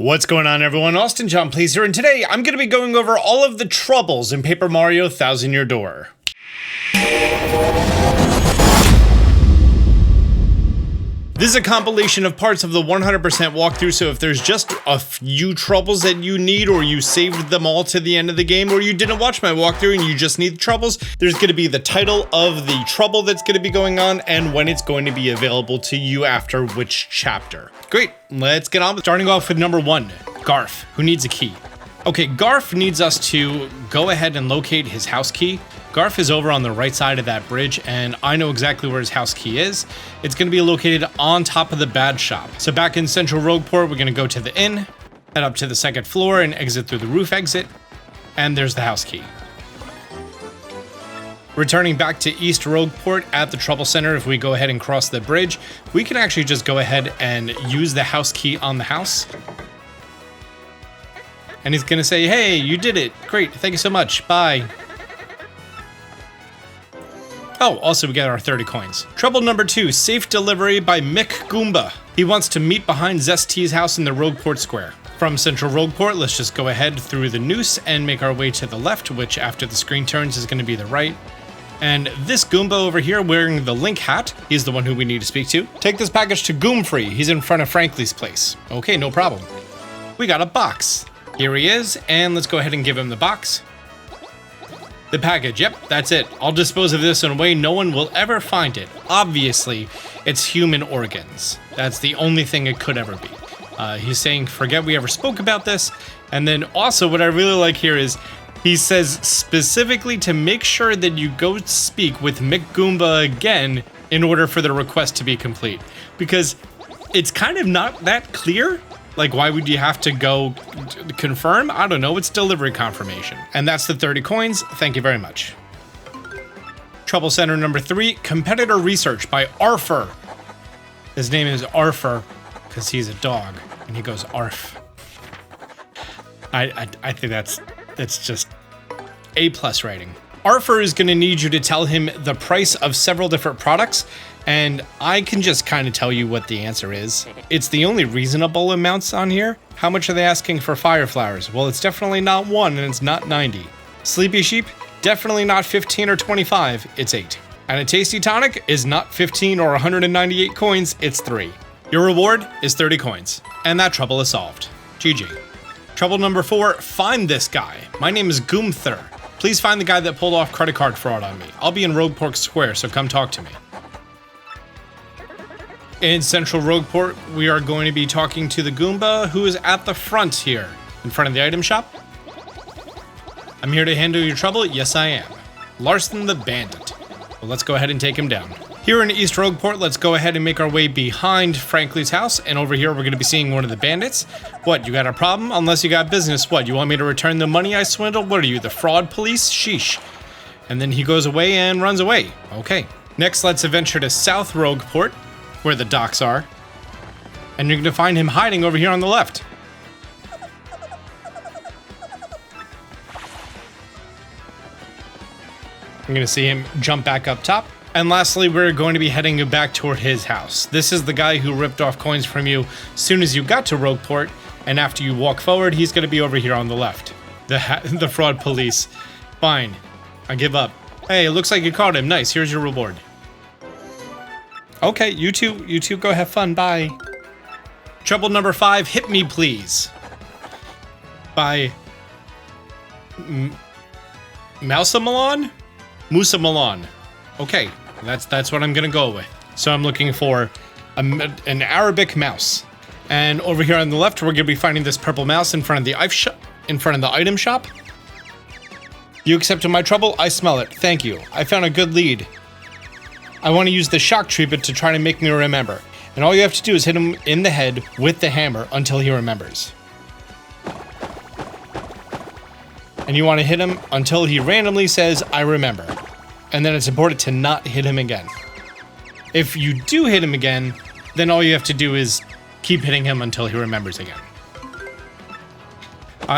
What's going on, everyone? Austin John Please here, and today I'm going to be going over all of the troubles in Paper Mario Thousand Year Door. This is a compilation of parts of the 100% walkthrough, so if there's just a few troubles that you need, or you saved them all to the end of the game, or you didn't watch my walkthrough and you just need the troubles, there's going to be the title of the trouble that's going to be going on and when it's going to be available to you after which chapter. Great, let's get on with starting off with number 1, Garf, who needs a key. Okay, Garf needs us to go ahead and locate his house key. Garf is over on the right side of that bridge, and I know exactly where his house key is. It's going to be located on top of the bad shop. So back in Central Rogueport, we're going to go to the inn, head up to the second floor, and exit through the roof exit, and there's the house key. Returning back to East Rogueport at the Trouble Center, if we go ahead and cross the bridge, we can actually just go ahead and use the house key on the house. And he's going to say, hey, you did it. Great, thank you so much. Bye. Oh, also we get our 30 coins. Trouble number 2, safe delivery by Mick Goomba. He wants to meet behind Zest's house in the Rogueport Square. From Central Rogueport, let's just go ahead through the noose and make our way to the left, which after the screen turns is going to be the right. And this Goomba over here wearing the Link hat, he's the one who we need to speak to. Take this package to Goomfree. He's in front of Frankly's place. Okay, no problem. We got a box. Here he is, and let's go ahead and give him the box. The package, yep, that's it. I'll dispose of this in a way no one will ever find it. Obviously, it's human organs. That's the only thing it could ever be. He's saying, forget we ever spoke about this. And then also what I really like here is he says specifically to make sure that you go speak with Mick Goomba again in order for the request to be complete. Because it's kind of not that clear. Like, why would you have to go confirm? I don't know, it's delivery confirmation. And that's the 30 coins, thank you very much. Trouble Center number 3, competitor research by Arfer. His name is Arfer because he's a dog, and he goes Arf. I think that's just A+ rating. Arfer is gonna need you to tell him the price of several different products, and I can just kind of tell you what the answer is. It's the only reasonable amounts on here. How much are they asking for fire flowers? Well, it's definitely not 1 and it's not 90. Sleepy Sheep? Definitely not 15 or 25, it's 8. And a Tasty Tonic is not 15 or 198 coins, it's 3. Your reward is 30 coins. And that trouble is solved. GG. Trouble number 4, find this guy. My name is Goomther. Please find the guy that pulled off credit card fraud on me. I'll be in Rogueport Square, so come talk to me. In Central Rogueport, we are going to be talking to the Goomba, who is at the front here, in front of the item shop. I'm here to handle your trouble. Yes, I am. Larson the Bandit. Well, let's go ahead and take him down. Here in East Rogueport, let's go ahead and make our way behind Frankly's house, and over here we're going to be seeing one of the bandits. What, you got a problem? Unless you got business. What, you want me to return the money I swindled? What are you, the fraud police? Sheesh. And then he goes away and runs away. Okay. Next, let's adventure to South Rogueport, where the docks are, and you're gonna find him hiding over here on the left. You're gonna see him jump back up top. And lastly, we're going to be heading back toward his house. This is the guy who ripped off coins from you as soon as you got to Rogueport, and after you walk forward, he's gonna be over here on the left. The fraud police. Fine, I give up. Hey, it looks like you caught him. Nice, here's your reward. Okay, you two go have fun, bye. Trouble number 5, Hit Me Please. By Mousa Milan? Okay, that's what I'm gonna go with. So I'm looking for an Arabic mouse. And over here on the left, we're gonna be finding this purple mouse in front of the item shop. You accepted my trouble? I smell it, thank you. I found a good lead. I want to use the shock treatment to try to make me remember. And all you have to do is hit him in the head with the hammer until he remembers. And you want to hit him until he randomly says, I remember. And then it's important to not hit him again. If you do hit him again, then all you have to do is keep hitting him until he remembers again.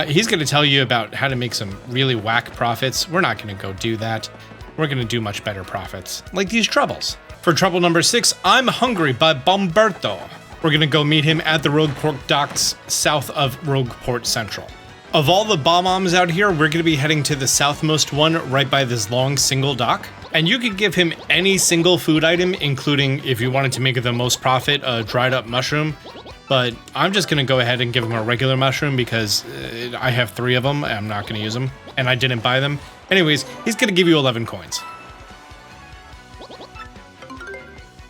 He's going to tell you about how to make some really whack profits. We're not going to go do that. We're going to do much better profits, like these troubles. For trouble number 6, I'm Hungry by Bomberto. We're gonna go meet him at the Rogueport docks south of Rogueport Central. Of all the bomb-oms out here, we're gonna be heading to the southmost one right by this long single dock. And you could give him any single food item, including, if you wanted to make it the most profit, a dried up mushroom. But I'm just gonna go ahead and give him a regular mushroom because I have 3 of them. I'm not gonna use them, and I didn't buy them. Anyways, he's gonna give you 11 coins.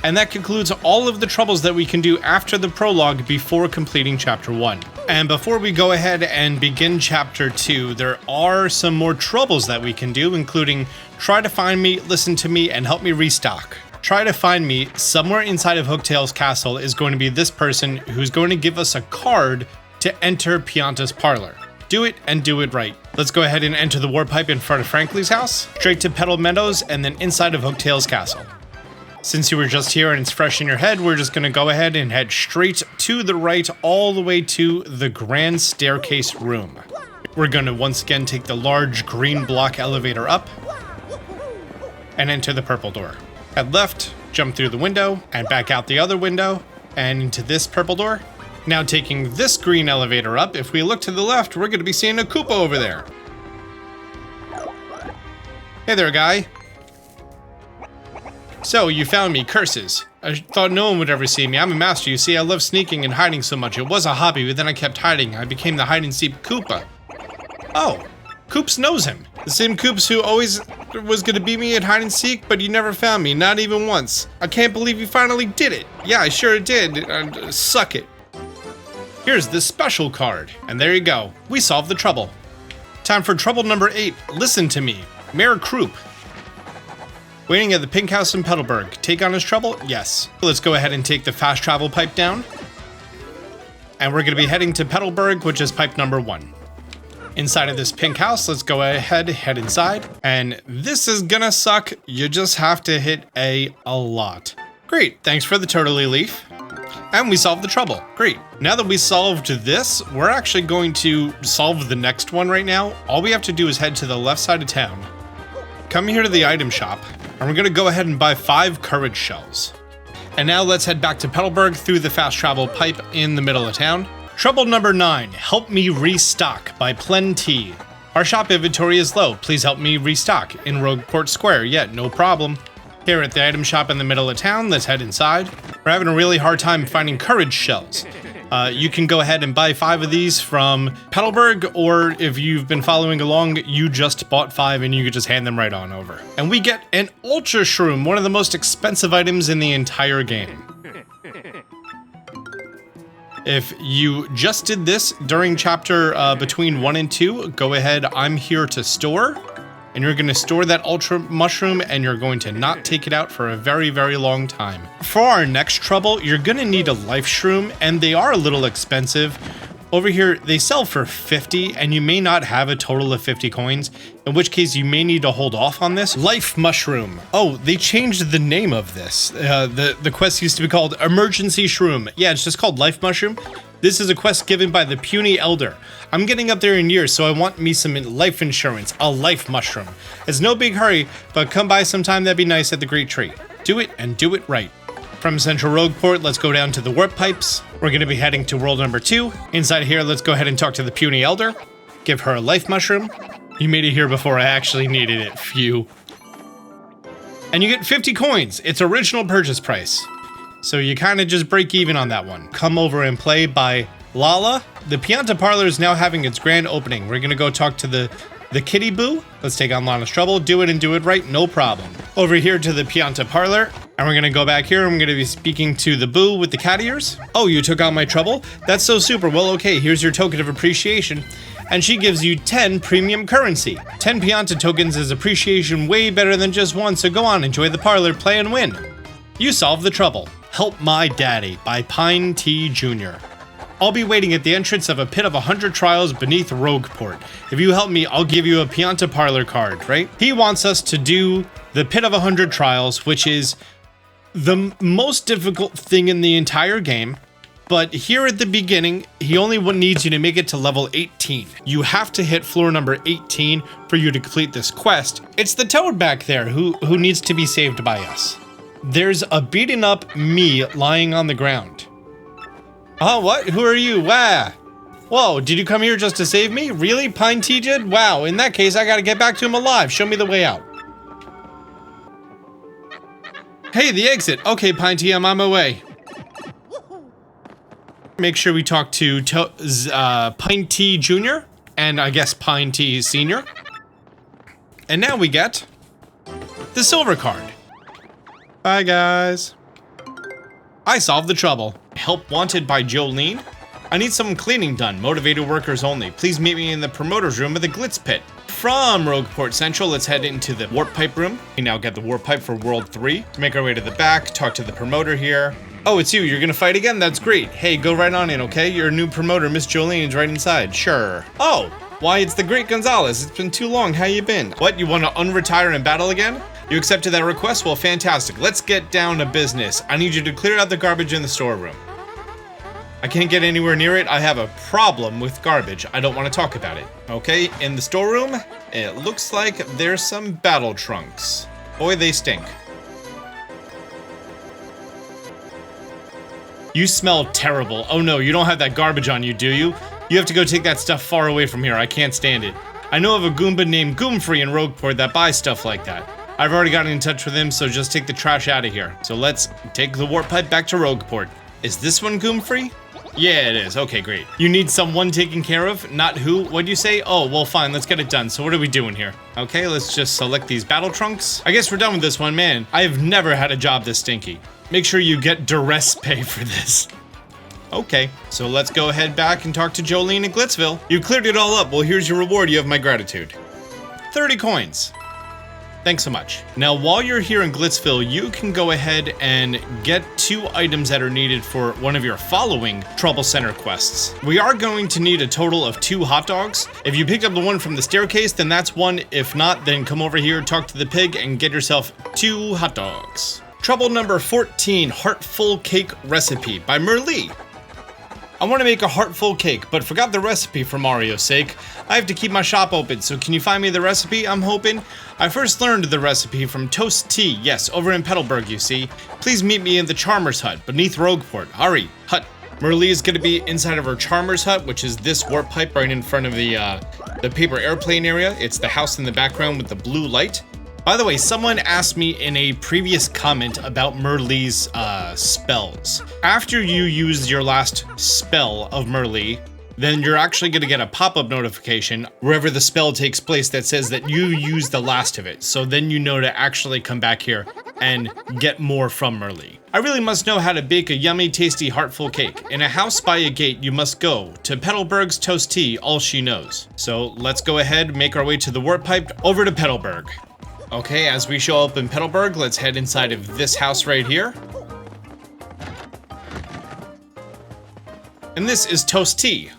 And that concludes all of the troubles that we can do after the prologue before completing chapter 1. And before we go ahead and begin chapter 2, there are some more troubles that we can do, including try to find me, listen to me, and help me restock. Try to find me somewhere inside of Hooktail's castle is going to be this person who's going to give us a card to enter Pianta's parlor. Do it and do it right. Let's go ahead and enter the warp pipe in front of Frankly's house, straight to Petal Meadows, and then inside of Hooktail's castle. Since you were just here and it's fresh in your head, we're just going to go ahead and head straight to the right all the way to the grand staircase room. We're going to once again take the large green block elevator up and enter the purple door. Head left, jump through the window, and back out the other window, and into this purple door. Now taking this green elevator up, if we look to the left, we're going to be seeing a Koopa over there. Hey there, guy. So, you found me, curses. I thought no one would ever see me. I'm a master, you see. I love sneaking and hiding so much. It was a hobby, but then I kept hiding. I became the hide-and-seek Koopa. Oh, Koops knows him. The same Koops who always was gonna beat me at hide-and-seek, but you never found me, not even once. I can't believe you finally did it. Yeah, I sure did. Suck it. Here's the special card, and there you go. We solved the trouble. Time for trouble number 8. Listen to me. Mayor Croup. Waiting at the Pink House in Petalburg. Take on his trouble? Yes. Let's go ahead and take the fast travel pipe down. And we're going to be heading to Petalburg, which is pipe number 1. Inside of this pink house, let's go ahead, head inside. And this is gonna suck. You just have to hit A lot. Great, thanks for the turtley leaf. And we solved the trouble. Great. Now that we solved this, we're actually going to solve the next one right now. All we have to do is head to the left side of town. Come here to the item shop. And we're gonna go ahead and buy 5 courage shells. And now let's head back to Petalburg through the fast travel pipe in the middle of town. Trouble number 9, help me restock by Plenty. Our shop inventory is low, please help me restock. In Rogueport Square, yeah, no problem. Here at the item shop in the middle of town, let's head inside. We're having a really hard time finding courage shells. You can go ahead and buy 5 of these from Petalburg, or if you've been following along, you just bought 5 and you could just hand them right on over. And we get an Ultra Shroom, one of the most expensive items in the entire game. If you just did this during chapter between 1 and 2, go ahead, I'm here to store. And you're going to store that Ultra Mushroom and you're going to not take it out for a very, very long time. For our next trouble, you're going to need a Life Shroom, and they are a little expensive. Over here, they sell for 50, and you may not have a total of 50 coins, in which case you may need to hold off on this. Life Mushroom. Oh, they changed the name of this. The quest used to be called Emergency Shroom. Yeah, it's just called Life Mushroom. This is a quest given by the Puny Elder. I'm getting up there in years, so I want me some life insurance, a Life Mushroom. It's no big hurry, but come by sometime, that'd be nice at the Great Tree. Do it and do it right. From Central Rogueport, let's go down to the Warp Pipes. We're gonna be heading to world number 2. Inside here, let's go ahead and talk to the Puny Elder. Give her a Life Mushroom. You made it here before I actually needed it, phew. And you get 50 coins, it's original purchase price. So you kind of just break even on that one. Come over and play by Lala. The Pianta Parlor is now having its grand opening. We're gonna go talk to the Kitty Boo. Let's take on Lana's trouble, do it and do it right, no problem. Over here to the Pianta Parlor, and we're gonna go back here and we're gonna be speaking to the Boo with the cat ears. Oh, you took on my trouble? That's so super, well okay, here's your token of appreciation. And she gives you 10 premium currency. 10 Pianta tokens is appreciation way better than just 1, so go on, enjoy the parlor, play and win. You solved the trouble. Help My Daddy by Pine T. Jr. I'll be waiting at the entrance of a pit of 100 trials beneath Rogueport. If you help me, I'll give you a Pianta Parlor card, right? He wants us to do the pit of 100 trials, which is the most difficult thing in the entire game. But here at the beginning, he only needs you to make it to level 18. You have to hit floor number 18 for you to complete this quest. It's the toad back there who needs to be saved by us. There's a beaten up me lying on the ground. Oh, what? Who are you? Wow. Whoa, did you come here just to save me? Really? Pine T-Jid? Wow, in that case, I gotta get back to him alive. Show me the way out. Hey, the exit. Okay, Pine T, I'm on my way. Make sure we talk to Pine T Jr. and I guess Pine T Sr. And now we get the silver card. Bye, guys. I solved the trouble. Help wanted by Jolene. I need some cleaning done. Motivated workers only. Please meet me in the promoter's room of the Glitz Pit. From Rogueport Central, let's head into the warp pipe room. We now get the warp pipe for World 3. Make our way to the back, talk to the promoter here. Oh, it's you. You're gonna fight again? That's great. Hey, go right on in, okay? Your new promoter, Miss Jolene, is right inside. Sure. Oh, why, it's the great Gonzalez. It's been too long. How you been? What, you want to unretire and battle again? You accepted that request? Well, fantastic. Let's get down to business. I need you to clear out the garbage in the storeroom. I can't get anywhere near it. I have a problem with garbage. I don't want to talk about it. Okay, in the storeroom, it looks like there's some battle trunks. Boy, they stink. You smell terrible. Oh no, you don't have that garbage on you, do you? You have to go take that stuff far away from here. I can't stand it. I know of a Goomba named Goomfree in Rogueport that buys stuff like that. I've already gotten in touch with him, so just take the trash out of here. So let's take the warp pipe back to Rogueport. Is this one Goomfree? Yeah, it is. Okay, great. You need someone taken care of, not who. What'd you say? Oh, well, fine. Let's get it done. So what are we doing here? Okay, let's just select these battle trunks. I guess we're done with this one, man. I have never had a job this stinky. Make sure you get duress pay for this. Okay, so let's go ahead back and talk to Jolene in Glitzville. You cleared it all up. Well, here's your reward. You have my gratitude. 30 coins. Thanks so much. Now, while you're here in Glitzville, you can go ahead and get 2 items that are needed for one of your following Trouble Center quests. We are going to need a total of 2 hot dogs. If you picked up the one from the staircase, then that's one. If not, then come over here, talk to the pig, and get yourself 2 hot dogs. Trouble number 14, Heartful Cake Recipe by Merlee. I want to make a heartful cake, but forgot the recipe for Mario's sake. I have to keep my shop open, so can you find me the recipe? I'm hoping. I first learned the recipe from Toast Tea, yes, over in Petalburg, you see. Please meet me in the Charmer's Hut, beneath Rogueport. Hurry, hut. Merlee is going to be inside of her Charmer's Hut, which is this warp pipe right in front of the paper airplane area. It's the house in the background with the blue light. By the way, someone asked me in a previous comment about Merlee's spells. After you use your last spell of Merlee, then you're actually going to get a pop-up notification wherever the spell takes place that says that you used the last of it. So then you know to actually come back here and get more from Merlee. I really must know how to bake a yummy, tasty, heartful cake. In a house by a gate, you must go. To Petalburg's Toast Tea, all she knows. So let's go ahead, make our way to the warp pipe, over to Petalburg. Okay, as we show up in Petalburg, let's head inside of this house right here. And this is Toast Tea.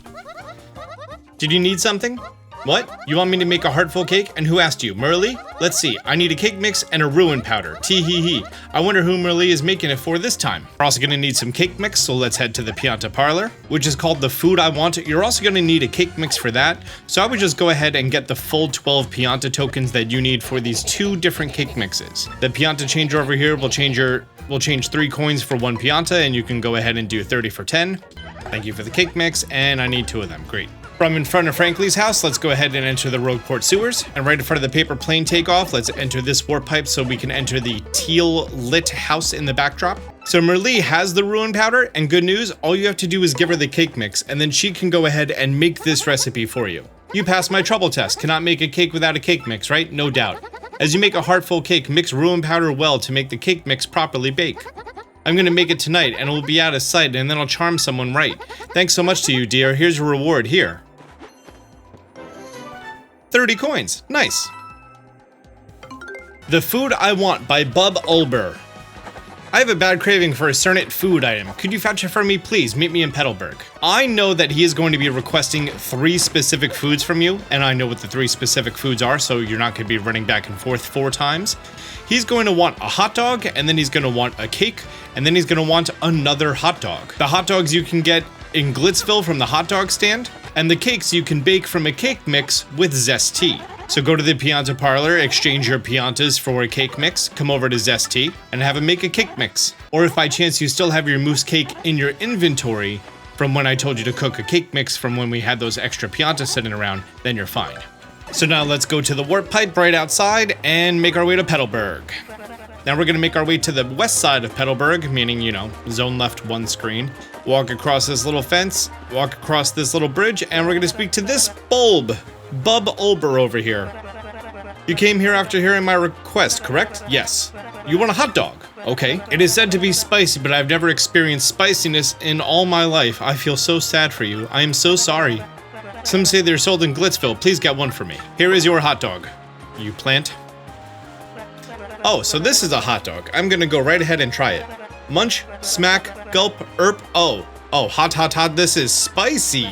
Did you need something? What? You want me to make a heartful cake? And who asked you? Merlee? Let's see. I need a cake mix and a ruin powder. Tee-hee-hee. I wonder who Merlee is making it for this time. We're also gonna need some cake mix, so let's head to the Pianta Parlor, which is called the Food I Want. You're also gonna need a cake mix for that, so I would just go ahead and get the full 12 Pianta tokens that you need for these 2 different cake mixes. The Pianta changer over here will change 3 coins for 1 Pianta, and you can go ahead and do 30 for 10. Thank you for the cake mix, and I need 2 of them. Great. From in front of Frankly's house, let's go ahead and enter the Rogueport sewers. And right in front of the paper plane takeoff, let's enter this warp pipe so we can enter the teal lit house in the backdrop. So Merlee has the ruin powder, and good news, all you have to do is give her the cake mix, and then she can go ahead and make this recipe for you. You passed my trouble test. Cannot make a cake without a cake mix, right? No doubt. As you make a heartful cake, mix ruin powder well to make the cake mix properly bake. I'm gonna make it tonight, and it will be out of sight, and then I'll charm someone right. Thanks so much to you, dear. Here's your reward, here. 30 coins. Nice. The Food I Want by Bub Ulber. I have a bad craving for a certain food item. Could you fetch it for me, please? Meet me in Petalburg. I know that he is going to be requesting 3 specific foods from you, and I know what the 3 specific foods are, so you're not going to be running back and forth 4 times. He's going to want a hot dog, and then he's going to want a cake, and then he's going to want another hot dog. The hot dogs you can get in Glitzville from the hot dog stand, and the cakes you can bake from a cake mix with Zest Tea. So go to the Pianta Parlor, exchange your Piantas for a cake mix, come over to Zest Tea, and have him make a cake mix. Or if by chance you still have your mousse cake in your inventory, from when I told you to cook a cake mix from when we had those extra piantas sitting around, then you're fine. So now let's go to the warp pipe right outside and make our way to Petalburg. Now we're gonna make our way to the west side of Petalburg, meaning, you know, zone left 1 screen. Walk across this little fence, walk across this little bridge, and we're gonna speak to this Bub Ulber over here. You came here after hearing my request, correct? Yes. You want a hot dog? Okay. It is said to be spicy, but I've never experienced spiciness in all my life. I feel so sad for you. I am so sorry. Some say they're sold in Glitzville. Please get one for me. Here is your hot dog. You plant. Oh, so this is a hot dog. I'm gonna go right ahead and try it. Munch, smack, gulp, Oh, hot, this is spicy.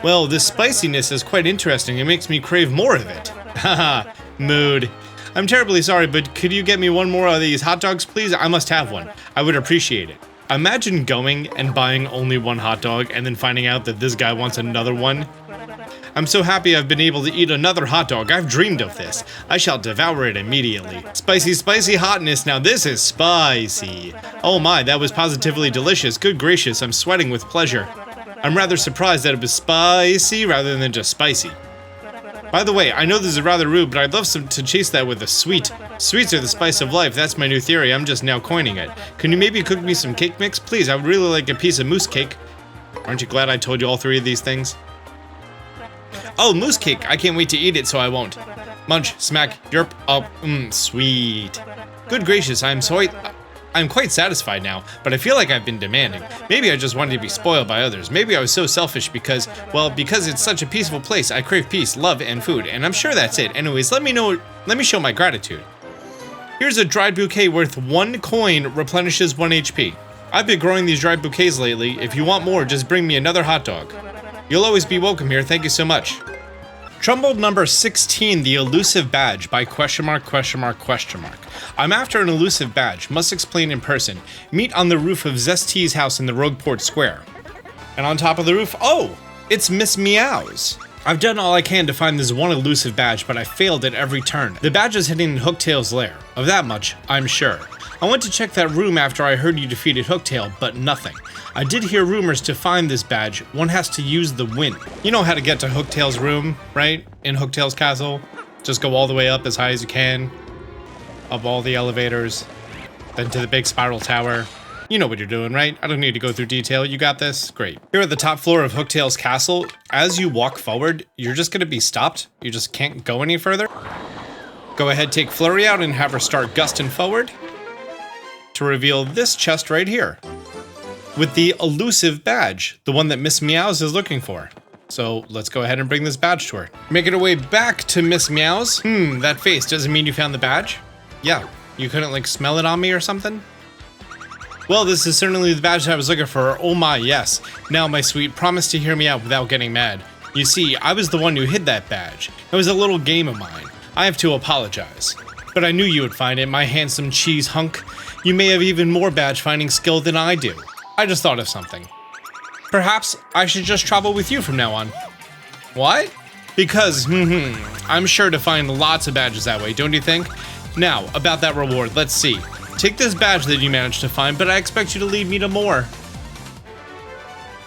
Well, this spiciness is quite interesting. It makes me crave more of it. Haha, mood. I'm terribly sorry, but could you get me one more of these hot dogs, please? I must have one. I would appreciate it. Imagine going and buying only one hot dog and then finding out that this guy wants another one. I'm so happy I've been able to eat another hot dog. I've dreamed of this. I shall devour it immediately. Spicy, spicy hotness. Now this is spicy. Oh my, that was positively delicious. Good gracious, I'm sweating with pleasure. I'm rather surprised that it was spicy rather than just spicy. By the way, I know this is rather rude, but I'd love to chase that with a sweet. Sweets are the spice of life. That's my new theory. I'm just now coining it. Can you maybe cook me some cake mix? Please, I would really like a piece of mousse cake. Aren't you glad I told you all 3 of these things? Oh, mousse cake. I can't wait to eat it, so I won't. Munch, smack, yerp, sweet. Good gracious, I'm quite satisfied now, but I feel like I've been demanding. Maybe I just wanted to be spoiled by others. Maybe I was so selfish because it's such a peaceful place. I crave peace, love, and food, and I'm sure that's it. Anyways, let me show my gratitude. Here's a dried bouquet worth 1 coin, replenishes 1 HP. I've been growing these dried bouquets lately. If you want more, just bring me another hot dog. You'll always be welcome here. Thank you so much. Trouble number 16, the elusive badge by ? I'm after an elusive badge. Must explain in person. Meet on the roof of Zest's house in the Rogueport Square. And on top of the roof, oh, it's Miss Meows. I've done all I can to find this one elusive badge, but I failed at every turn. The badge is hidden in Hooktail's lair. Of that much, I'm sure. I went to check that room after I heard you defeated Hooktail, but nothing. I did hear rumors to find this badge, one has to use the wind. You know how to get to Hooktail's room, right? In Hooktail's castle? Just go all the way up as high as you can. Up all the elevators. Then to the big spiral tower. You know what you're doing, right? I don't need to go through detail. You got this? Great. Here at the top floor of Hooktail's castle, as you walk forward, you're just gonna be stopped. You just can't go any further. Go ahead, take Flurry out and have her start gusting forward to reveal this chest right here with the elusive badge, the one that Miss Meows is looking for. So let's go ahead and bring this badge to her. Making our way back to Miss Meows. That face doesn't mean you found the badge? Yeah, you couldn't like smell it on me or something? Well, this is certainly the badge I was looking for. Oh my, yes. Now, my sweet, promise to hear me out without getting mad. You see, I was the one who hid that badge. It was a little game of mine. I have to apologize. But I knew you would find it, my handsome cheese hunk. You may have even more badge finding skill than I do. I just thought of something. Perhaps I should just travel with you from now on. What? Because, I'm sure to find lots of badges that way, don't you think? Now, about that reward, let's see. Take this badge that you managed to find, but I expect you to lead me to more.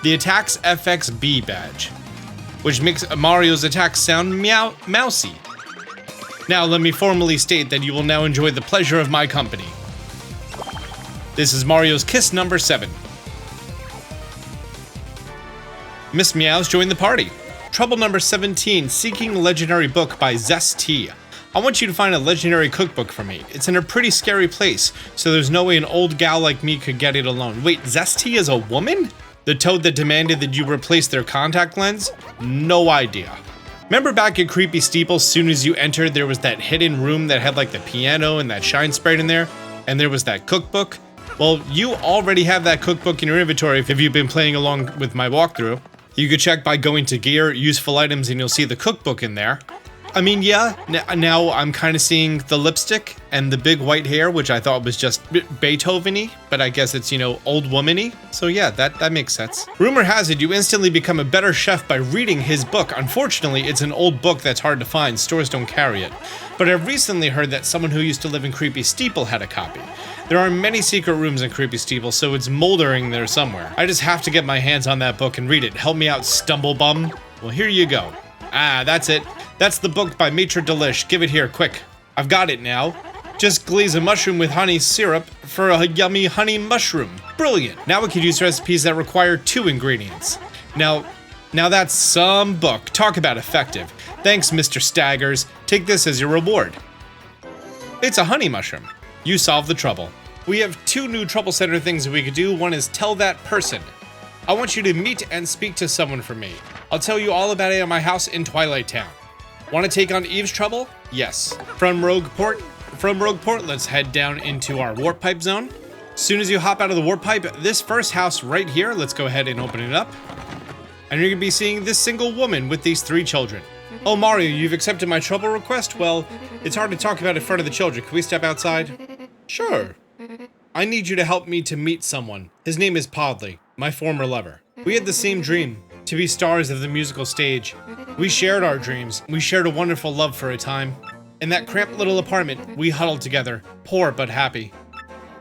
The Attacks FXB badge, which makes Mario's attacks sound mousy. Now, let me formally state that you will now enjoy the pleasure of my company. This is Mario's kiss number 7. Miss Meows joined the party. Trouble number 17, Seeking Legendary Book by Zest. I want you to find a legendary cookbook for me. It's in a pretty scary place, so there's no way an old gal like me could get it alone. Wait, Zest is a woman? The toad that demanded that you replace their contact lens? No idea. Remember back at Creepy Steeple, soon as you entered, there was that hidden room that had like the piano and that shine sprite in there? And there was that cookbook? Well, you already have that cookbook in your inventory if you've been playing along with my walkthrough. You could check by going to gear, useful items, and you'll see the cookbook in there. I mean, yeah, now I'm kind of seeing the lipstick and the big white hair, which I thought was just Beethoven-y, but I guess it's, you know, old woman-y. So yeah, that makes sense. Rumor has it you instantly become a better chef by reading his book. Unfortunately, it's an old book that's hard to find. Stores don't carry it. But I've recently heard that someone who used to live in Creepy Steeple had a copy. There are many secret rooms in Creepy Steeple, so it's moldering there somewhere. I just have to get my hands on that book and read it. Help me out, Stumblebum. Well, here you go. Ah, that's it. That's the book by Maitre Delish. Give it here, quick. I've got it now. Just glaze a mushroom with honey syrup for a yummy honey mushroom. Brilliant. Now we could use recipes that require 2 ingredients. Now that's some book. Talk about effective. Thanks, Mr. Staggers. Take this as your reward. It's a honey mushroom. You solved the trouble. We have 2 new trouble center things that we could do. One is tell that person. I want you to meet and speak to someone for me. I'll tell you all about it at my house in Twilight Town. Want to take on Eve's trouble? Yes. From Rogueport, let's head down into our warp pipe zone. Soon as you hop out of the warp pipe, this first house right here, let's go ahead and open it up. And you're gonna be seeing this single woman with these 3 children. Oh, Mario, you've accepted my trouble request? Well, it's hard to talk about in front of the children. Can we step outside? Sure. I need you to help me to meet someone. His name is Podley, my former lover. We had the same dream, to be stars of the musical stage. We shared our dreams. We shared a wonderful love for a time. In that cramped little apartment, we huddled together, poor but happy.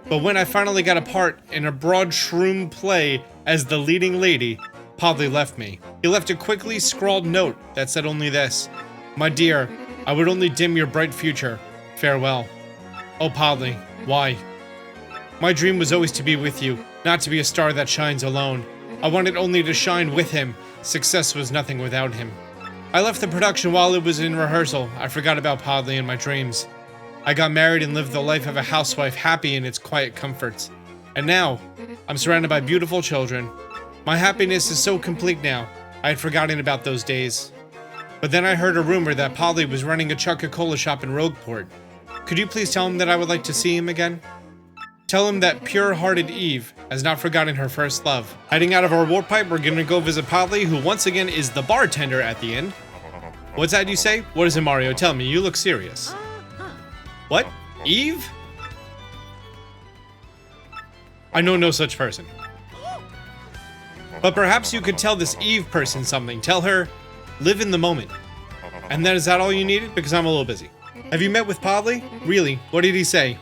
But when I finally got a part in a broad shroom play as the leading lady, Podley left me. He left a quickly scrawled note that said only this: "My dear, I would only dim your bright future. Farewell." Oh, Podley, why? My dream was always to be with you, not to be a star that shines alone. I wanted only to shine with him. Success was nothing without him. I left the production while it was in rehearsal. I forgot about Podley and my dreams. I got married and lived the life of a housewife, happy in its quiet comforts. And now, I'm surrounded by beautiful children. My happiness is so complete now. I had forgotten about those days. But then I heard a rumor that Podley was running a Chuck-a-Cola shop in Rogueport. Could you please tell him that I would like to see him again? Tell him that pure-hearted Eve has not forgotten her first love. Heading out of our warp pipe, we're gonna go visit Podley, who once again is the bartender at the inn. What's that you say? What is it, Mario? Tell me, you look serious. What? Eve? I know no such person. But perhaps you could tell this Eve person something. Tell her, live in the moment. And then is that all you needed? Because I'm a little busy. Have you met with Podley? Really? What did he say?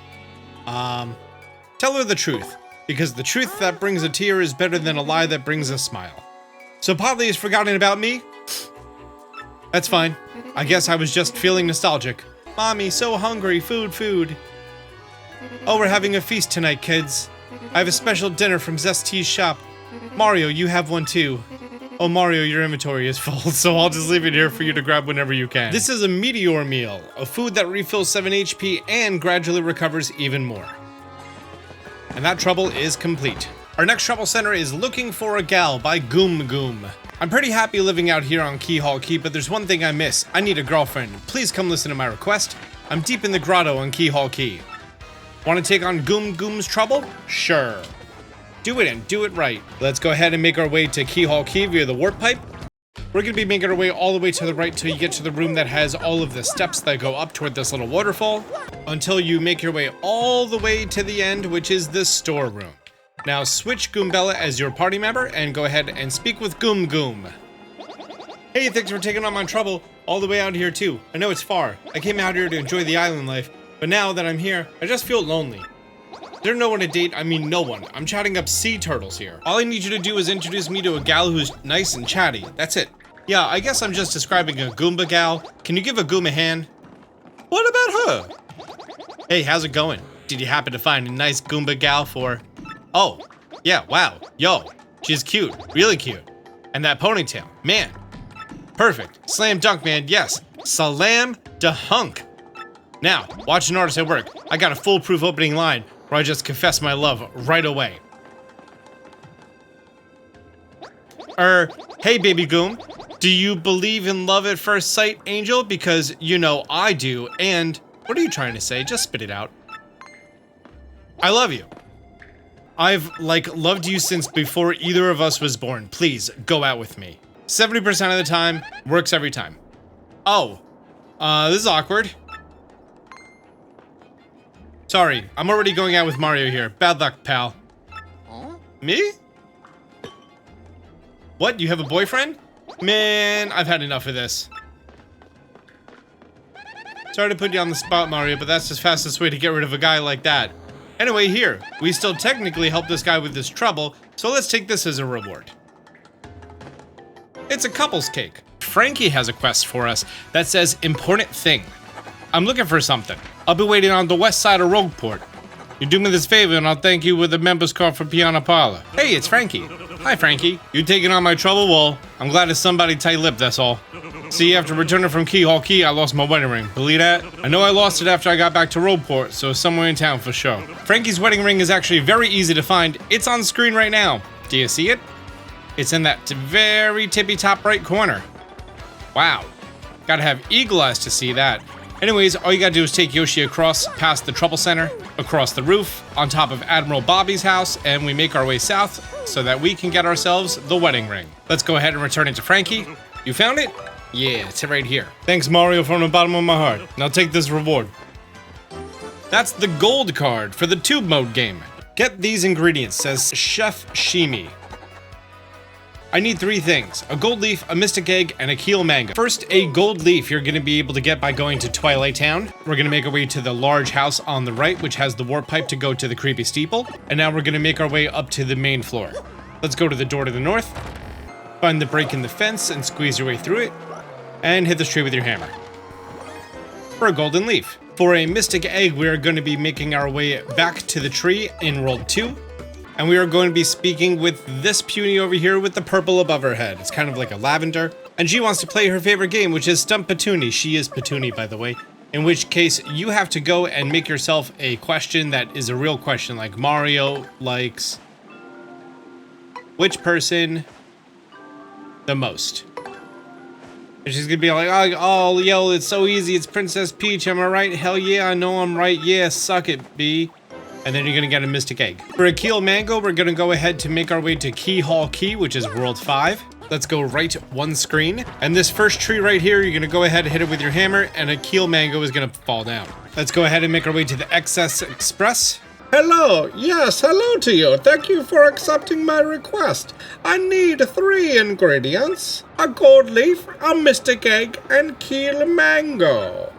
Tell her the truth, because the truth that brings a tear is better than a lie that brings a smile. So Podley has forgotten about me? That's fine. I guess I was just feeling nostalgic. Mommy, so hungry, food. Oh, we're having a feast tonight, kids. I have a special dinner from Zest's shop. Mario, you have one too. Oh, Mario, your inventory is full, so I'll just leave it here for you to grab whenever you can. This is a meteor meal, a food that refills 7 HP and gradually recovers even more. And that trouble is complete. Our next trouble center is Looking for a Gal by Goom Goom. I'm pretty happy living out here on Keyhole Key, but there's one thing I miss. I need a girlfriend. Please come listen to my request. I'm deep in the grotto on Keyhole Key. Want to take on Goom Goom's trouble? Sure. Do it and do it right. Let's go ahead and make our way to Keyhole Key via the warp pipe. We're going to be making our way all the way to the right till you get to the room that has all of the steps that go up toward this little waterfall, until you make your way all the way to the end, which is the storeroom. Now switch Goombella as your party member and go ahead and speak with Goom Goom. Hey, thanks for taking on my trouble all the way out here too. I know it's far. I came out here to enjoy the island life, but now that I'm here, I just feel lonely. There's no one to date, I mean no one. I'm chatting up sea turtles here. All I need you to do is introduce me to a gal who's nice and chatty. That's it. Yeah, I guess I'm just describing a Goomba gal. Can you give a Goom a hand? What about her? Hey, how's it going? Did you happen to find a nice Goomba gal for... Oh, yeah, wow. Yo, she's cute. Really cute. And that ponytail. Man. Perfect. Slam dunk, man. Yes. Slam da hunk. Now, watch an artist at work. I got a foolproof opening line where I just confess my love right away. Hey, baby Goom. Do you believe in love at first sight, Angel? Because, you know, I do, and... What are you trying to say? Just spit it out. I love you. I've, loved you since before either of us was born. Please, go out with me. 70% of the time, works every time. Oh. This is awkward. Sorry, I'm already going out with Mario here. Bad luck, pal. Me? What, you have a boyfriend? Man, I've had enough of this. Sorry to put you on the spot, Mario, but that's the fastest way to get rid of a guy like that. Anyway, here, we still technically helped this guy with his trouble, so let's take this as a reward. It's a couple's cake. Frankie has a quest for us that says important thing. I'm looking for something. I'll be waiting on the west side of Rogueport. You do me this favor and I'll thank you with a member's card for Piano Parlor. Hey, it's Frankie. Hi, Frankie. You taking on my trouble? Well, I'm glad it's somebody tight-lipped, that's all. See, after returning from Keyhole Key, I lost my wedding ring. Believe that? I know I lost it after I got back to Rogueport, so it's somewhere in town for sure. Frankie's wedding ring is actually very easy to find. It's on screen right now. Do you see it? It's in that very tippy-top right corner. Wow. Gotta have eagle eyes to see that. Anyways, all you gotta do is take Yoshi across past the Trouble Center, across the roof, on top of Admiral Bobby's house, and we make our way south so that we can get ourselves the wedding ring. Let's go ahead and return it to Frankie. You found it? Yeah, it's right here. Thanks, Mario, from the bottom of my heart. Now take this reward. That's the gold card for the tube mode game. Get these ingredients, says Chef Shimi. I need 3 things, a gold leaf, a mystic egg, and a keel mango. First, a gold leaf you're gonna be able to get by going to Twilight Town. We're gonna make our way to the large house on the right, which has the warp pipe to go to the creepy steeple. And now we're gonna make our way up to the main floor. Let's go to the door to the north, find the break in the fence and squeeze your way through it, and hit this tree with your hammer. For a golden leaf. For a mystic egg, we are gonna be making our way back to the tree in World 2. And we are going to be speaking with this puny over here with the purple above her head. It's kind of like a lavender. And she wants to play her favorite game, which is Stump Petuni. She is Petuni, by the way. In which case, you have to go and make yourself a question that is a real question. Like Mario likes which person the most? And she's gonna be like, oh, yo, it's so easy. It's Princess Peach. Am I right? Hell yeah, I know I'm right. Yeah, suck it, B. And then you're gonna get a mystic egg. For a keel mango, we're gonna go ahead to make our way to Keyhole Key, which is World 5. Let's go right 1 screen. And this first tree right here, you're gonna go ahead and hit it with your hammer, and a keel mango is gonna fall down. Let's go ahead and make our way to the XS Express. Hello, yes, hello to you. Thank you for accepting my request. I need 3 ingredients, a gold leaf, a mystic egg, and keel mango.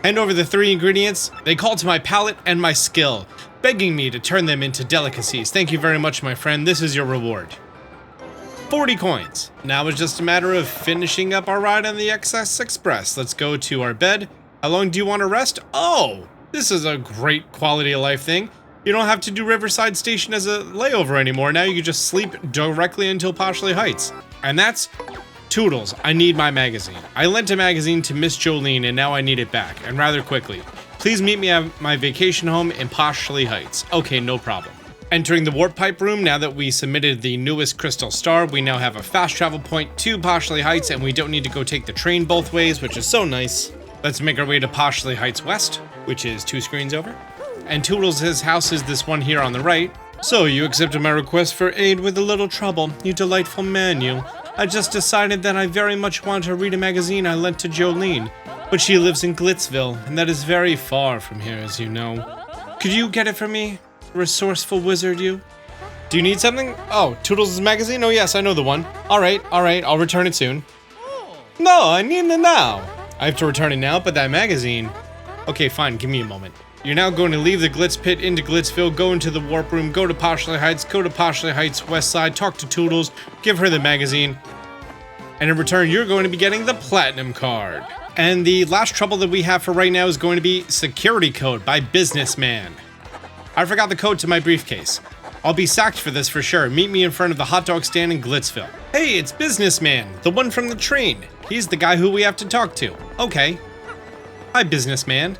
Hand over the 3 ingredients. They call to my palate and my skill, begging me to turn them into delicacies. Thank you very much, my friend. This is your reward. 40 coins. Now it's just a matter of finishing up our ride on the XS Express. Let's go to our bed. How long do you want to rest? Oh, this is a great quality of life thing. You don't have to do Riverside Station as a layover anymore. Now you can just sleep directly until Poshley Heights. And that's Toodles, I need my magazine. I lent a magazine to Miss Jolene and now I need it back, and rather quickly. Please meet me at my vacation home in Poshley Heights. Okay, no problem. Entering the warp pipe room, now that we submitted the newest crystal star, we now have a fast travel point to Poshley Heights and we don't need to go take the train both ways, which is so nice. Let's make our way to Poshley Heights West, which is 2 screens over. And Toodles' house is this one here on the right. So you accepted my request for aid with a little trouble, you delightful man, you. I just decided that I very much want to read a magazine I lent to Jolene, but she lives in Glitzville, and that is very far from here, as you know. Could you get it for me? Resourceful wizard, you? Do you need something? Oh, Toodles' magazine? Oh yes, I know the one. Alright, I'll return it soon. No, I need it now. I have to return it now, but that magazine... Okay, fine, give me a moment. You're now going to leave the Glitz Pit into Glitzville, go into the warp room, go to Poshley Heights, go to Poshley Heights West Side, talk to Toodles, give her the magazine, and in return, you're going to be getting the Platinum card. And the last trouble that we have for right now is going to be Security Code by Businessman. I forgot the code to my briefcase. I'll be sacked for this for sure. Meet me in front of the hot dog stand in Glitzville. Hey, it's Businessman, the one from the train. He's the guy who we have to talk to. Okay. Hi, Businessman.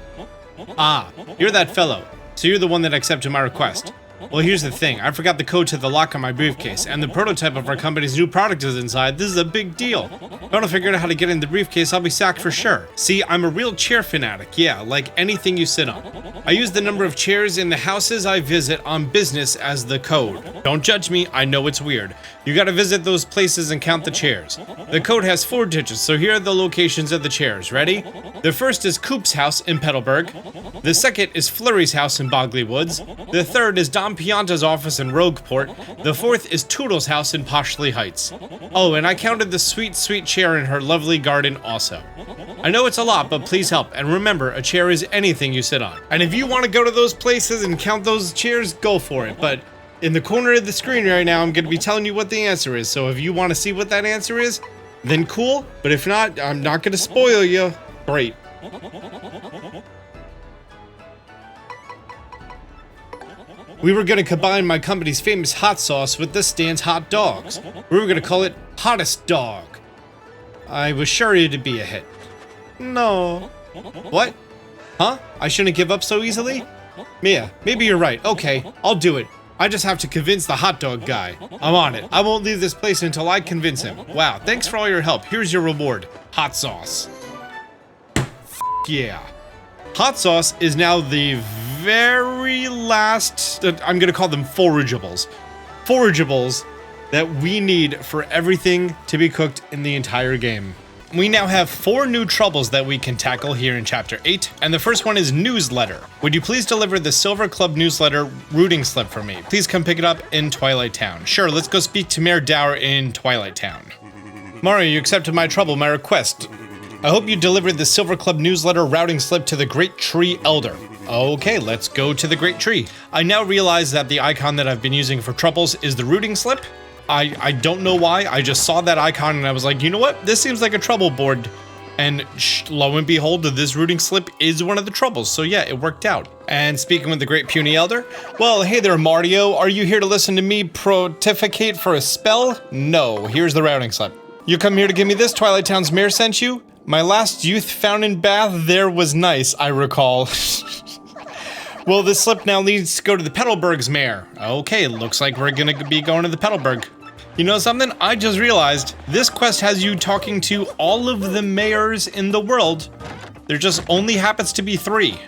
Ah, you're that fellow. So you're the one that accepted my request. Well, here's the thing. I forgot the code to the lock on my briefcase, and the prototype of our company's new product is inside. This is a big deal. If I don't figure out how to get in the briefcase, I'll be sacked for sure. See, I'm a real chair fanatic. Yeah, like anything you sit on. I use the number of chairs in the houses I visit on business as the code. Don't judge me, I know it's weird. You gotta visit those places and count the chairs. The code has 4 digits, so here are the locations of the chairs. Ready? The first is Coop's house in Petalburg. The second is Flurry's house in Bogley Woods. The third is Dom Pianta's office in Rogueport. The fourth is Toodle's house in Poshley Heights. Oh, and I counted the sweet, sweet chair in her lovely garden also. I know it's a lot, but please help. And remember, a chair is anything you sit on. And if you want to go to those places and count those chairs, go for it. But in the corner of the screen right now, I'm going to be telling you what the answer is. So if you want to see what that answer is, then cool. But if not, I'm not going to spoil you. Great. We were going to combine my company's famous hot sauce with this stand's hot dogs. We were going to call it Hottest Dog. I was sure it'd be a hit. No. What? Huh? I shouldn't give up so easily? Mia, maybe you're right. Okay, I'll do it. I just have to convince the hot dog guy. I'm on it. I won't leave this place until I convince him. Wow, thanks for all your help. Here's your reward. Hot sauce. Yeah. Hot sauce is now the very last, I'm gonna call them forageables. Forageables that we need for everything to be cooked in the entire game. We now have 4 new troubles that we can tackle here in Chapter 8, and the first one is Newsletter. Would you please deliver the Silver Club Newsletter routing slip for me? Please come pick it up in Twilight Town. Sure, let's go speak to Mayor Dower in Twilight Town. Mario, you accepted my trouble, my request. I hope you delivered the Silver Club Newsletter routing slip to the Great Tree Elder. Okay, let's go to the Great Tree. I now realize that the icon that I've been using for troubles is the routing slip. I don't know why, I just saw that icon and I was like, you know what, this seems like a trouble board. And lo and behold, this routing slip is one of the troubles, so yeah, it worked out. And speaking with the Great Puny Elder, well, hey there Mario, are you here to listen to me pontificate for a spell? No, here's the routing slip. You come here to give me this, Twilight Town's mayor sent you? My last youth fountain bath there was nice, I recall. Well, this slip now needs to go to the Petalburg's mayor. Okay, looks like we're gonna be going to the Petalburg. You know something? I just realized this quest has you talking to all of the mayors in the world. There just only happens to be 3.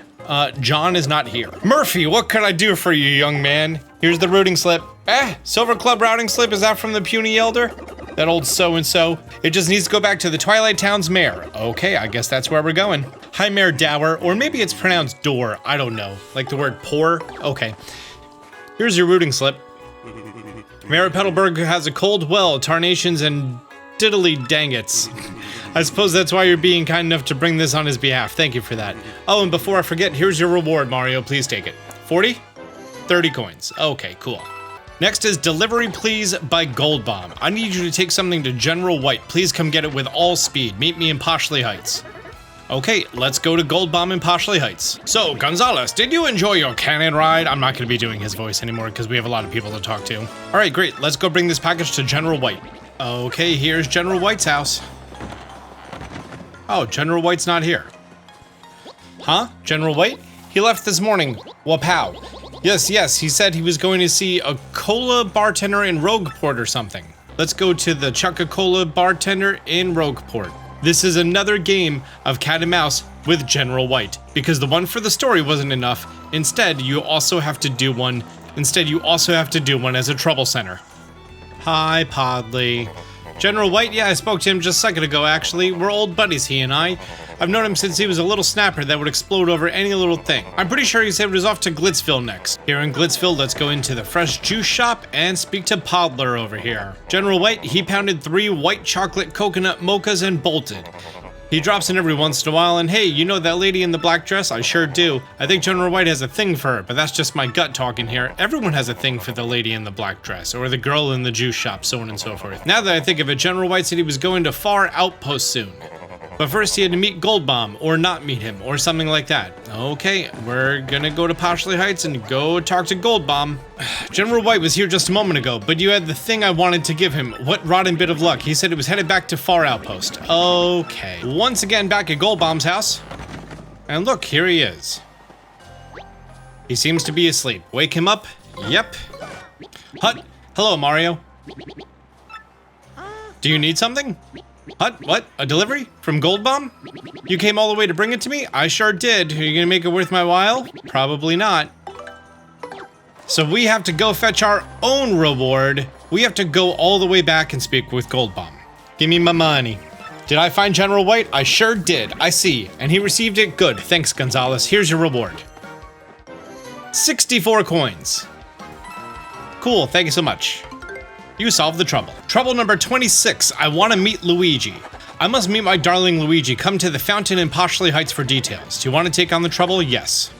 John is not here. Murphy, what can I do for you, young man? Here's the routing slip. Silver Club routing slip, is that from the Puny Elder? That old so-and-so. It just needs to go back to the Twilight Town's mayor. Okay, I guess that's where we're going. Hi, Mayor Dower, or maybe it's pronounced door, I don't know. Like the word pour? Okay. Here's your routing slip. Mayor Petalburg has a cold well, tarnations, and diddly dangits. I suppose that's why you're being kind enough to bring this on his behalf. Thank you for that. Oh, and before I forget, here's your reward, Mario. Please take it. 40? 30 coins. Okay, cool. Next is Delivery Please by Gold Bomb. I need you to take something to General White. Please come get it with all speed. Meet me in Poshley Heights. Okay, let's go to Gold Bomb in Poshley Heights. So, Gonzalez, did you enjoy your cannon ride? I'm not going to be doing his voice anymore because we have a lot of people to talk to. All right, great. Let's go bring this package to General White. Okay, here's General White's house. Oh, General White's not here. Huh? General White? He left this morning. Wapow. Yes, he said he was going to see a cola bartender in Rogueport or something. Let's go to the Chuck-a-Cola bartender in Rogueport. This is another game of cat and mouse with General White, because the one for the story wasn't enough. Instead, you also have to do one as a trouble center. Hi, Podley. General White, yeah, I spoke to him just a second ago, actually. We're old buddies, he and I. I've known him since he was a little snapper that would explode over any little thing. I'm pretty sure he said he was off to Glitzville next. Here in Glitzville, let's go into the fresh juice shop and speak to Podler over here. General White, he pounded 3 white chocolate coconut mochas and bolted. He drops in every once in a while, and hey, you know that lady in the black dress? I sure do. I think General White has a thing for her, but that's just my gut talking here. Everyone has a thing for the lady in the black dress, or the girl in the juice shop, so on and so forth. Now that I think of it, General White said he was going to Far Outpost soon. But first he had to meet Gold Bomb, or not meet him, or something like that. Okay, we're gonna go to Poshley Heights and go talk to Gold Bomb. General White was here just a moment ago, but you had the thing I wanted to give him. What rotten bit of luck. He said it was headed back to Far Outpost. Okay. Once again back at Gold Bomb's house. And look, here he is. He seems to be asleep. Wake him up, Yep. Hut. Hello, Mario. Do you need something? Hut, what? A delivery? From Gold Bomb? You came all the way to bring it to me? I sure did. Are you gonna make it worth my while? Probably not. So we have to go fetch our own reward. We have to go all the way back and speak with Gold Bomb. Give me my money. Did I find General White? I sure did. I see. And he received it? Good. Thanks, Gonzalez. Here's your reward. 64 coins. Cool. Thank you so much. You solved the trouble. Trouble number 26. I want to meet Luigi. I must meet my darling Luigi. Come to the fountain in Poshley Heights for details. Do you want to take on the trouble? Yes.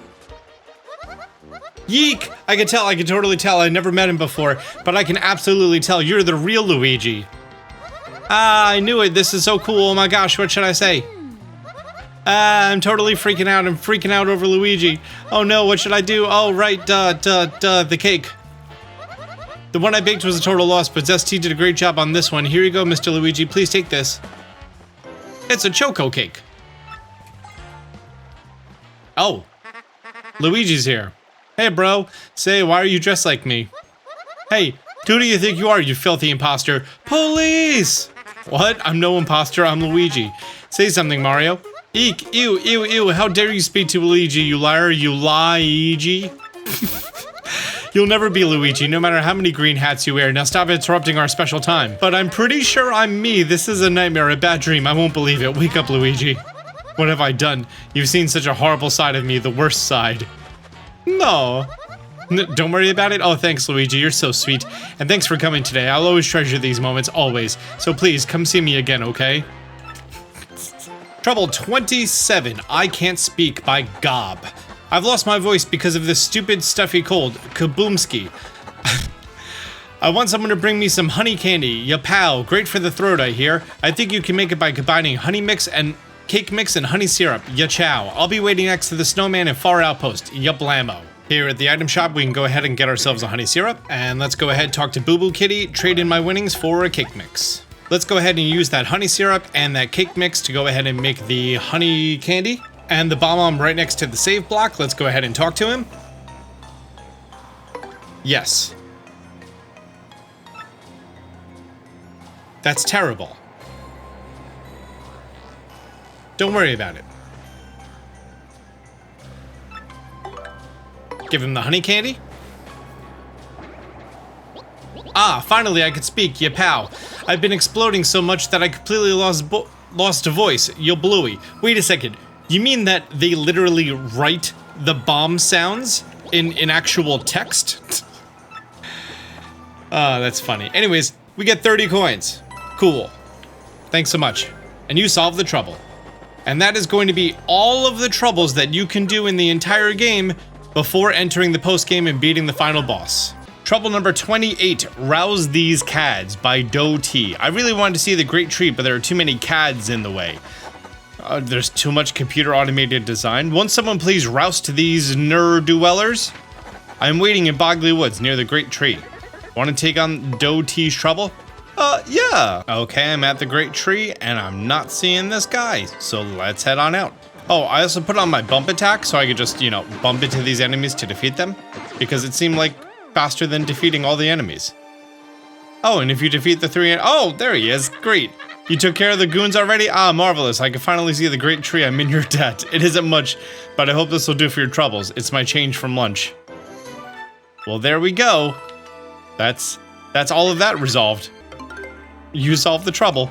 Yeek! I can totally tell. I never met him before, but I can absolutely tell you're the real Luigi. Ah, I knew it. This is so cool. Oh my gosh, what should I say? I'm totally freaking out. I'm freaking out over Luigi. Oh no, what should I do? Oh, right, the cake. The one I baked was a total loss, but Zesty did a great job on this one. Here you go, Mr. Luigi. Please take this. It's a choco cake. Oh. Luigi's here. Hey, bro. Say, why are you dressed like me? Hey, who do you think you are, you filthy imposter? Police! What? I'm no imposter. I'm Luigi. Say something, Mario. Eek, ew, ew, ew. How dare you speak to Luigi, you liar, you Luigi. You'll never be Luigi, no matter how many green hats you wear. Now stop interrupting our special time. But I'm pretty sure I'm me. This is a nightmare, a bad dream. I won't believe it. Wake up, Luigi. What have I done? You've seen such a horrible side of me, the worst side. No. Don't worry about it. Oh, thanks, Luigi. You're so sweet. And thanks for coming today. I'll always treasure these moments, always. So please, come see me again, okay? Trouble 27. I Can't Speak by Gob. I've lost my voice because of this stupid stuffy cold. Kaboomski. I want someone to bring me some honey candy. Ya pow. Great for the throat, I hear. I think you can make it by combining honey mix and cake mix and honey syrup. Ya chow. I'll be waiting next to the snowman and far outpost. Ya blammo. Here at the item shop, we can go ahead and get ourselves a honey syrup. And let's go ahead and talk to Boo Boo Kitty, trade in my winnings for a cake mix. Let's go ahead and use that honey syrup and that cake mix to go ahead and make the honey candy. And the bomb right next to the save block. Let's go ahead and talk to him. Yes. That's terrible. Don't worry about it. Give him the honey candy. Ah, finally I could speak, ya pow. I've been exploding so much that I completely lost a voice, yo bluey. Wait a second. You mean that they literally write the bomb sounds in actual text? That's funny. Anyways, we get 30 coins. Cool. Thanks so much. And you solved the trouble. And that is going to be all of the troubles that you can do in the entire game before entering the post-game and beating the final boss. Trouble number 28, Rouse These Cads by Do T. I really wanted to see the Great Tree, but there are too many cads in the way. There's too much computer automated design. Won't someone please roust these ner-dwellers? I'm waiting in Bogley Woods near the Great Tree. Want to take on Do T's trouble? Yeah. Okay, I'm at the Great Tree and I'm not seeing this guy, so let's head on out. Oh, I also put on my bump attack so I could just, bump into these enemies to defeat them, because it seemed like faster than defeating all the enemies. Oh, and if you defeat the three, oh, there he is. Great. You took care of the goons already? Ah, marvelous. I can finally see the Great Tree. I'm in your debt. It isn't much, but I hope this will do for your troubles. It's my change from lunch. Well, there we go. That's all of that resolved. You solved the trouble.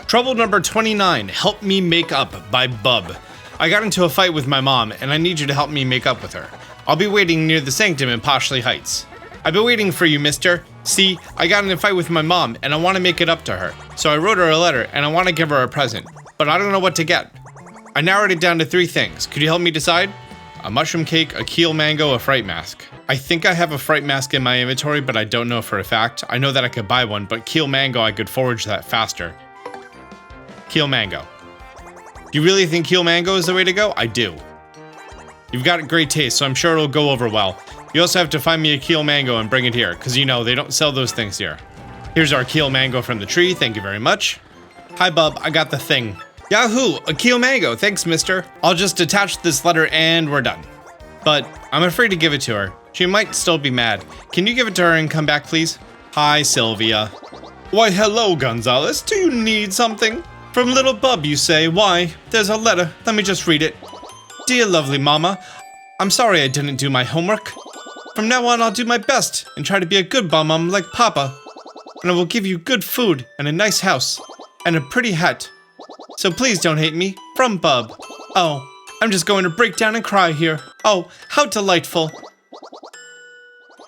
Trouble number 29, Help Me Make Up by Bub. I got into a fight with my mom, and I need you to help me make up with her. I'll be waiting near the sanctum in Poshley Heights. I've been waiting for you, mister. See, I got in a fight with my mom, and I want to make it up to her. So I wrote her a letter, and I want to give her a present. But I don't know what to get. I narrowed it down to 3 things. Could you help me decide? A mushroom cake, a keel mango, a fright mask. I think I have a fright mask in my inventory, but I don't know for a fact. I know that I could buy one, but keel mango, I could forage that faster. Keel mango. Do you really think keel mango is the way to go? I do. You've got great taste, so I'm sure it'll go over well. You also have to find me a keel mango and bring it here, because they don't sell those things here. Here's our keel mango from the tree, thank you very much. Hi, bub, I got the thing. Yahoo, a keel mango, thanks, mister. I'll just attach this letter and we're done. But I'm afraid to give it to her. She might still be mad. Can you give it to her and come back, please? Hi, Sylvia. Why, hello, Gonzalez. Do you need something? From little Bub, you say. Why? There's a letter. Let me just read it. Dear lovely mama, I'm sorry I didn't do my homework. From now on, I'll do my best and try to be a good mom like Papa. And I will give you good food and a nice house and a pretty hat. So please don't hate me. From Bub. Oh, I'm just going to break down and cry here. Oh, how delightful.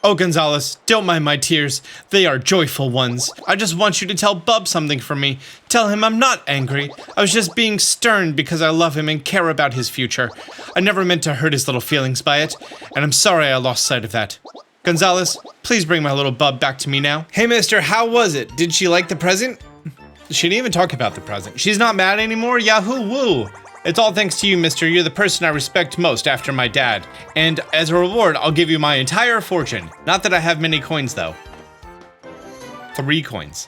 Oh, Gonzalez, don't mind my tears. They are joyful ones. I just want you to tell Bub something for me. Tell him I'm not angry. I was just being stern because I love him and care about his future. I never meant to hurt his little feelings by it, and I'm sorry I lost sight of that. Gonzalez, please bring my little Bub back to me now. Hey, mister, how was it? Did she like the present? She didn't even talk about the present. She's not mad anymore? Yahoo woo! It's all thanks to you, mister. You're the person I respect most after my dad. And as a reward, I'll give you my entire fortune. Not that I have many coins, though. 3 coins.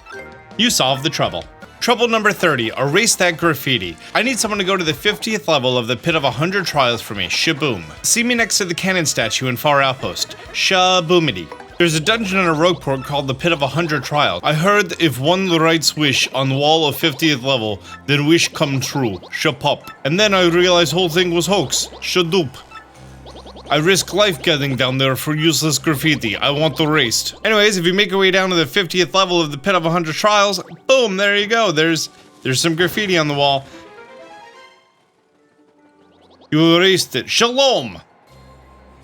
You solved the trouble. Trouble number 30, erase that graffiti. I need someone to go to the 50th level of the Pit of 100 Trials for me. Shaboom. See me next to the cannon statue in Far Outpost. Shaboomity. There's a dungeon in a rogue port called the Pit of 100 Trials. I heard if one writes wish on the wall of 50th level, then wish come true. Shapop. And then I realized whole thing was hoax. Shadoop. I risk life getting down there for useless graffiti. I want erased. Anyways, if you make your way down to the 50th level of the Pit of 100 Trials, boom, there you go. There's some graffiti on the wall. You erased it. Shalom.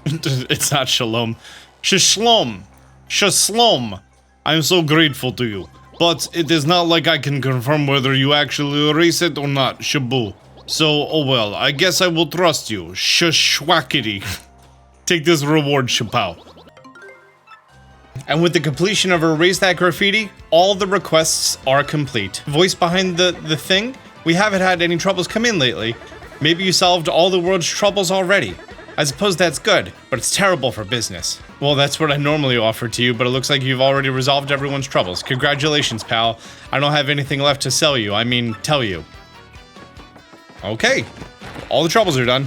It's not shalom. Shalom. Shalom. I'm so grateful to you. But it is not like I can confirm whether you actually erase it or not. Shabu. So, oh well, I guess I will trust you. Shashwakity. Take this reward, Chapow. And with the completion of Erase That Graffiti, all the requests are complete. Voice behind the thing? We haven't had any troubles come in lately. Maybe you solved all the world's troubles already. I suppose that's good, but it's terrible for business. Well, that's what I normally offer to you, but it looks like you've already resolved everyone's troubles. Congratulations, pal. I don't have anything left to sell you. I mean, tell you. Okay. All the troubles are done.